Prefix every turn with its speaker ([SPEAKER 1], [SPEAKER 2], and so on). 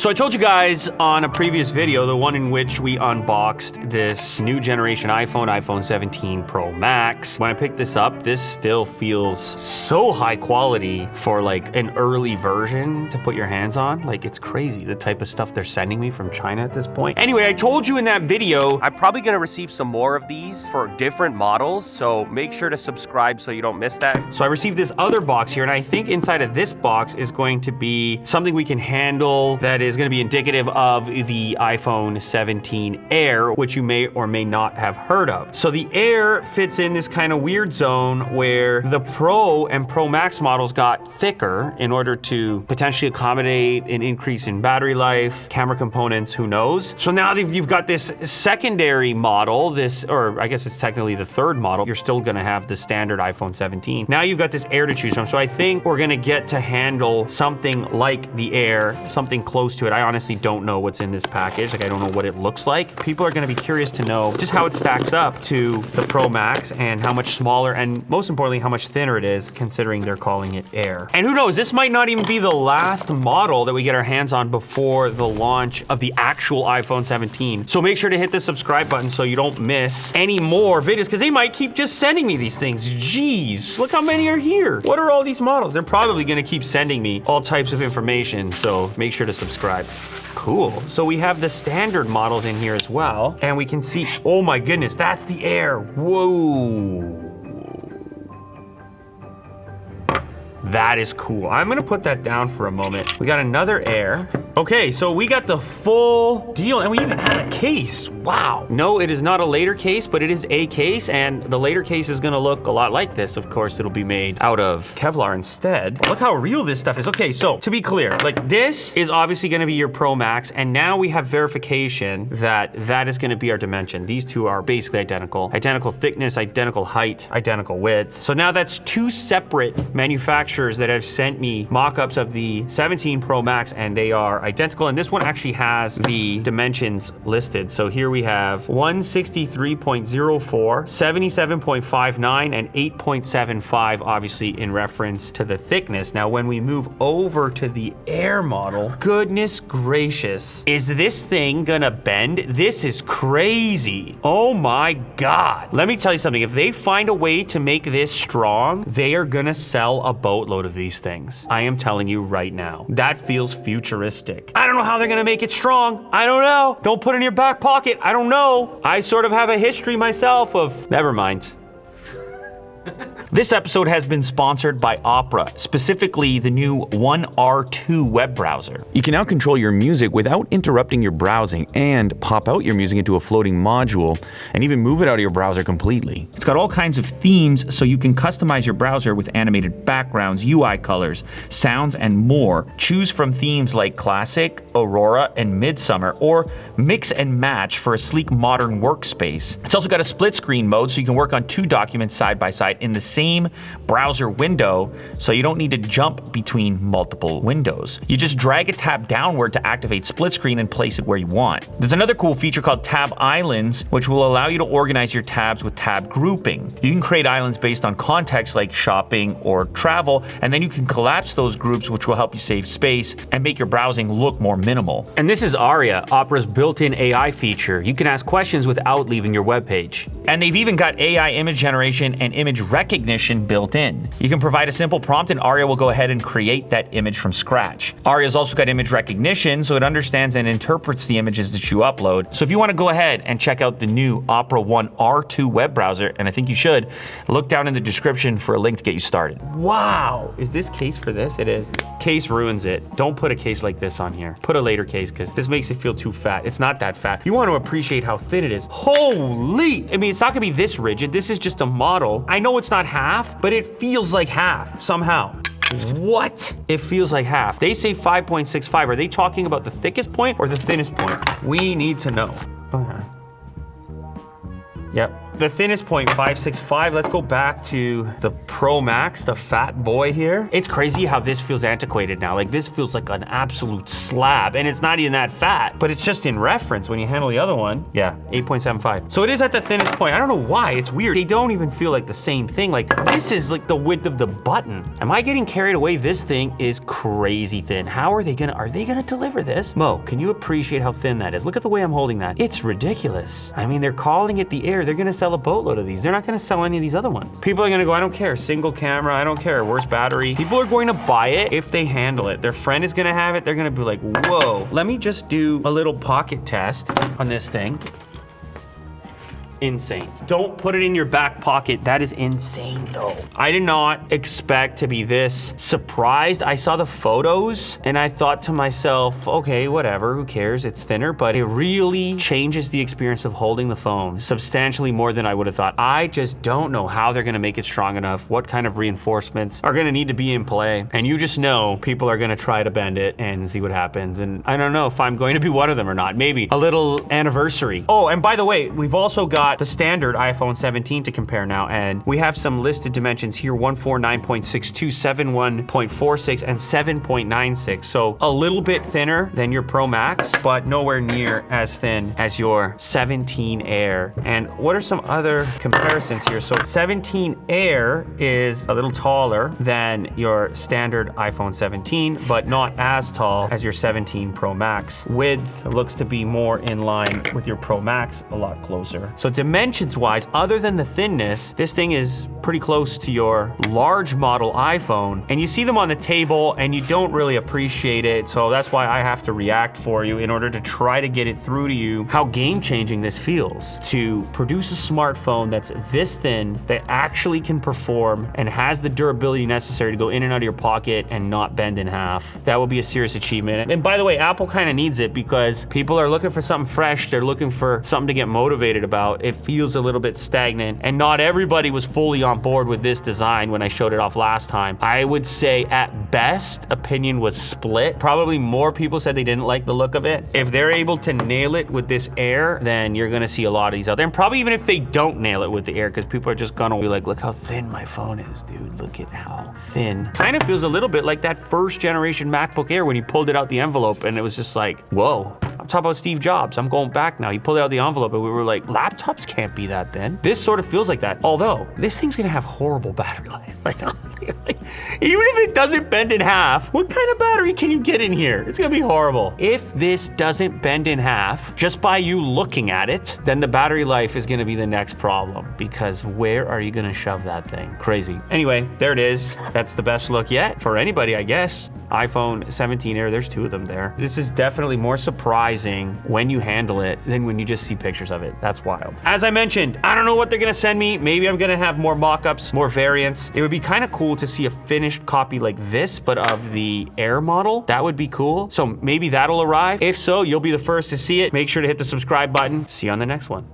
[SPEAKER 1] So I told you guys on a previous video, the one in which we unboxed this new generation iPhone 17 Pro Max. When I picked this up, this still feels so high quality for like an early version to put your hands on. Like, it's crazy the type of stuff they're sending me from China at this point. Anyway, I told you in that video,
[SPEAKER 2] I'm probably gonna receive some more of these for different models, so make sure to subscribe so you don't miss that.
[SPEAKER 1] So I received this other box here, and I think inside of this box is going to be something we can handle that is going to be indicative of the iPhone 17 Air, which you may or may not have heard of. So the Air fits in this kind of weird zone where the Pro and Pro Max models got thicker in order to potentially accommodate an increase in battery life, camera components, who knows. So now you've got this secondary model, or I guess it's technically the third model. You're still going to have the standard iPhone 17. Now you've got this Air to choose from. So I think we're going to get to handle something like the Air, something close to it. I honestly don't know what's in this package. Like, I don't know what it looks like. People are going to be curious to know just how it stacks up to the Pro Max and how much smaller and most importantly, how much thinner it is considering they're calling it Air. And who knows, this might not even be the last model that we get our hands on before the launch of the actual iPhone 17. So make sure to hit the subscribe button so you don't miss any more videos, because they might keep just sending me these things. Jeez, look how many are here. What are all these models? They're probably going to keep sending me all types of information, so make sure to subscribe. Cool. So we have the standard models in here as well, and we can see, oh my goodness, that's the Air. Whoa. That is cool. I'm gonna put that down for a moment. We got another Air. Okay, so we got the full deal, and we even had a case. Wow. No, it is not a Latercase, but it is a case, and the Latercase is gonna look a lot like this. Of course, it'll be made out of Kevlar instead. Look how real this stuff is. Okay, so to be clear, like, this is obviously gonna be your Pro Max, and now we have verification that that is gonna be our dimension. These two are basically identical. Identical thickness, identical height, identical width. So now that's two separate manufacturers that have sent me mock-ups of the 17 Pro Max, and they are identical, and this one actually has the dimensions listed. So here we have 163.04, 77.59, and 8.75, obviously in reference to the thickness. Now, when we move over to the Air model, goodness gracious, is this thing gonna bend? This is crazy. Oh my God. Let me tell you something. If they find a way to make this strong, they are gonna sell a boatload of these things. I am telling you right now. That feels futuristic. I don't know how they're gonna make it strong. I don't know. Don't put it in your back pocket. I don't know. I sort of have a history myself of, never mind. This episode has been sponsored by Opera, specifically the new One R2 web browser.
[SPEAKER 3] You can now control your music without interrupting your browsing and pop out your music into a floating module and even move it out of your browser completely.
[SPEAKER 4] It's got all kinds of themes so you can customize your browser with animated backgrounds, UI colors, sounds, and more. Choose from themes like Classic, Aurora, and Midsummer, or mix and match for a sleek modern workspace. It's also got a split screen mode so you can work on two documents side by side in the same browser window, so you don't need to jump between multiple windows. You just drag a tab downward to activate split screen and place it where you want. There's another cool feature called Tab Islands, which will allow you to organize your tabs with tab grouping. You can create islands based on context like shopping or travel, and then you can collapse those groups, which will help you save space and make your browsing look more minimal.
[SPEAKER 1] And this is Aria, Opera's built-in AI feature. You can ask questions without leaving your webpage.
[SPEAKER 4] And they've even got AI image generation and image recognition built in. You can provide a simple prompt and Aria will go ahead and create that image from scratch. Aria's also got image recognition, so it understands and interprets the images that you upload. So if you want to go ahead and check out the new Opera One R2 web browser, and I think you should, look down in the description for a link to get you started.
[SPEAKER 1] Wow, is this case for this? It is. Case ruins it. Don't put a case like this on here. Put a Latercase, because this makes it feel too fat. It's not that fat. You want to appreciate how thin it is. Holy! I mean, it's not gonna be this rigid. This is just a model. I know it's not half, but it feels like half somehow. What? It feels like half. They say 5.65. Are they talking about the thickest point or the thinnest point? We need to know. Okay. Yep. The thinnest point, 565. Let's go back to the Pro Max, the fat boy here. It's crazy how this feels antiquated now. Like this feels like an absolute slab, and it's not even that fat, but it's just in reference when you handle the other one. Yeah, 8.75. So it is at the thinnest point. I don't know why, it's weird. They don't even feel like the same thing. Like this is like the width of the button. Am I getting carried away? This thing is crazy thin. How are they gonna deliver this? Mo, can you appreciate how thin that is? Look at the way I'm holding that. It's ridiculous. I mean, they're calling it the Air. They're gonna sell a boatload of these. They're not gonna sell any of these other ones. People are gonna go, I don't care, single camera, I don't care, worse battery. People are going to buy it if they handle it. Their friend is gonna have it, they're gonna be like, whoa. Let me just do a little pocket test on this thing. Insane. Don't put it in your back pocket. That is insane though. I did not expect to be this surprised. I saw the photos and I thought to myself, okay, whatever, who cares? It's thinner, but it really changes the experience of holding the phone substantially more than I would have thought. I just don't know how they're gonna make it strong enough, what kind of reinforcements are gonna need to be in play. And you just know people are gonna try to bend it and see what happens. And I don't know if I'm going to be one of them or not. Maybe a little anniversary. Oh, and by the way, we've also got the standard iPhone 17 to compare now, and we have some listed dimensions here: 149.62, 71.46, and 7.96. So a little bit thinner than your Pro Max, but nowhere near as thin as your 17 Air. And what are some other comparisons here? So 17 Air is a little taller than your standard iPhone 17, but not as tall as your 17 Pro Max. Width looks to be more in line with your Pro Max, a lot closer. So dimensions wise, other than the thinness, this thing is pretty close to your large model iPhone, and you see them on the table and you don't really appreciate it. So that's why I have to react for you in order to try to get it through to you how game-changing this feels to produce a smartphone that's this thin, that actually can perform and has the durability necessary to go in and out of your pocket and not bend in half. That will be a serious achievement. And by the way, Apple kind of needs it because people are looking for something fresh. They're looking for something to get motivated about. It feels a little bit stagnant, and not everybody was fully on board with this design when I showed it off last time. I would say at best, opinion was split. Probably more people said they didn't like the look of it. If they're able to nail it with this Air, then you're gonna see a lot of these out there. And probably even if they don't nail it with the Air, because people are just gonna be like, look how thin my phone is, dude. Look at how thin. Kind of feels a little bit like that first generation MacBook Air when you pulled it out the envelope and it was just like, whoa. I'm talking about Steve Jobs. I'm going back now. He pulled out the envelope and we were like, laptops can't be that thin. This sort of feels like that. Although, this thing's gonna have horrible battery life. Like, even if it doesn't bend in half, what kind of battery can you get in here? It's gonna be horrible. If this doesn't bend in half, just by you looking at it, then the battery life is gonna be the next problem, because where are you gonna shove that thing? Crazy. Anyway, there it is. That's the best look yet for anybody, I guess. iPhone 17 Air, there's two of them there. This is definitely more surprising when you handle it than when you just see pictures of it. That's wild. As I mentioned, I don't know what they're gonna send me. Maybe I'm gonna have more mock-ups, more variants. It would be kind of cool to see a finished copy like this, but of the Air model. That would be cool. So maybe that'll arrive. If so, you'll be the first to see it. Make sure to hit the subscribe button. See you on the next one.